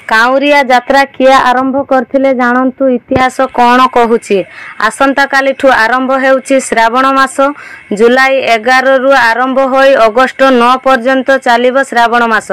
काउरिया यात्रा किए आरंभ करथिले जानंतु इतिहास कौन कहूची। आसंता काली ठू आरंभ हेउची श्रावण मास। जुलाई 11 रु आरंभ होई अगस्त 9 पर्यंत चलिब श्रावण मास।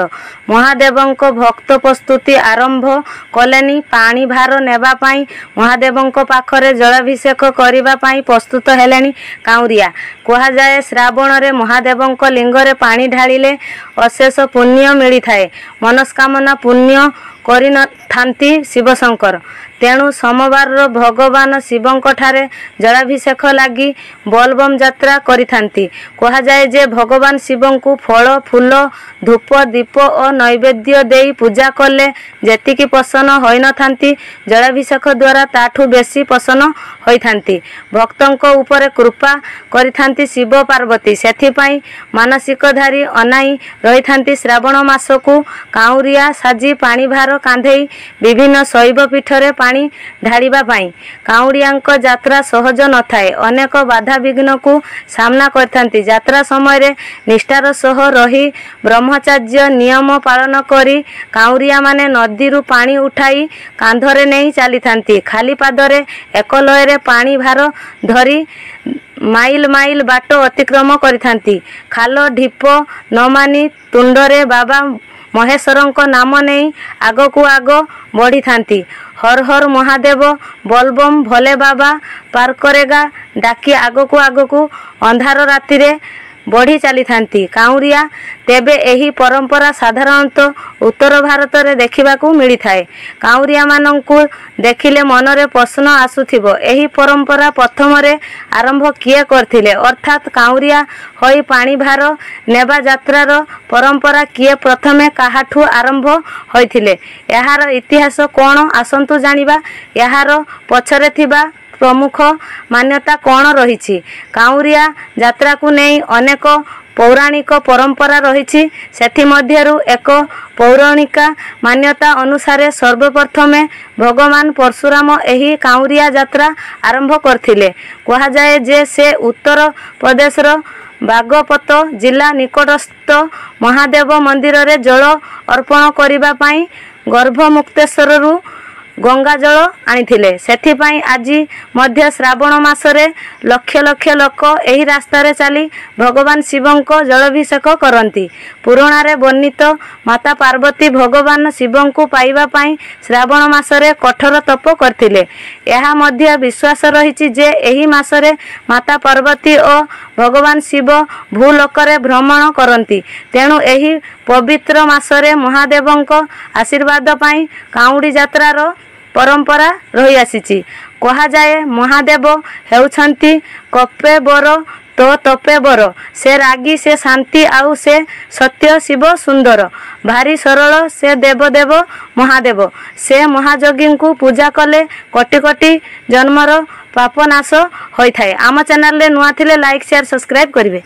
महादेवंको भक्त प्रस्तुति आरंभ कलेनी। पानी भार नेबा पाई महादेवंको पाखरे जलाभिषेक करिबा पाई प्रस्तुत हेलेनी काउरिया। कहा जाए श्रावण रे महादेवंको लिंगरे पानी ढालिले अशेष पुण्य मिली थाए। मनस्कामना पुण्य करि न थांती शिवशंकर। तेणु सोमवार भगवान शिवंक ठारे जलाभिषेक लगी बोलबम यात्रा करि थांती। कहा जाए जे भगवान शिवंकु फल फूल धूप दीप और नैवेद्य देई पूजा कले जेतिकी प्रसन्न होई न थांती जलाभिषेक द्वारा ताठू बेसी प्रसन्न होई थांती। भक्तंको ऊपर कृपा करि थांती शिव पार्वती। सेथिपाई मानसिकधारी अनाई रही थांती श्रावण मासकु काउरिया साजी पानी भार कांधेई विभिन्न शैव पीठरे पानी ढालिबा पाई। काउरियांक यात्रा सहज न थाए। अनेक बाधा विघ्न को सामना करथांती। यात्रा समय रे निष्ठार सह रही ब्रह्मचर्य नियम पालन करी काउरिया माने नदीरु पानी उठाई कांधरे नहीं चली थांती। खाली पादरे एक लयरे पानी भार धरी माइल माइल बाट अतिक्रम करिथांती। खाल ढीप न मानी तुंडरे बाबा महेश्वरंक नाम नहीं आग को आग बढ़ी थांती। हर हर महादेव बोलबम भोले बाबा पार करेगा डाकी आग को अंधार राति रे बढ़ी चली थांती काउरिया। तेबे एही परंपरा साधारणतः उत्तर भारत रे देखिबाकू मिली थाए। काउरिया मानंकू देखिले मनरे प्रश्न आसुथिबो एही परंपरा प्रथम रे आरंभ किए करथिले अर्थात काउरिया होई पानी भार नेबा यात्रार परंपरा किए प्रथमे काहाठू आरंभ होइथिले। एहार इतिहास कोन आसंतु जानिबा। एहार पछरे थिबा प्रमुख मान्यता कौन रही। काउरिया यात्रा को नहीं अनेक पौराणिक परंपरा रही। सेथिमध्यरु एक पौराणिका मान्यता अनुसारे सर्वप्रथमे भगवान परशुराम एही काउरिया यात्रा आरंभ करथिले। कहा जाए जे से उत्तर प्रदेशर बागपत जिला निकटस्थ महादेव मंदिर रे जल अर्पण करिबा पाई गर्भमुक्तेश्वररु गंगा जल आनिथिले। सेथिपाई आजी मध्य श्रावण मासरे लक्ष लक्ष लोक एही रास्ता रे चली भगवान शिवंको जलाभिषेक करंती। पुराणारे वर्णित माता पार्वती भगवान शिवंको पाइबा पाई श्रावण मासरे कठोर तप करथिले। एहा मध्य विश्वास रहिछि जे एही मासरे माता पार्वती और भगवान शिव भूलोकरे भ्रमण करंती। तेणु एही पवित्र मासरे महादेवंको आशीर्वाद पाई काउडी यात्रार परंपरा रही आसीची। कहा जाए महादेव हेउछंती कपे बर तो तपे बर। से रागी से शांति आउ से सत्य शिव सुंदर। भारी सरल से देवदेव महादेव। से महाजोगी को पूजा कले कोटि कोटि जन्मर पाप नाश होई थाए। आम चैनल रे नुआ थिले लाइक शेयर सब्सक्राइब करिवे।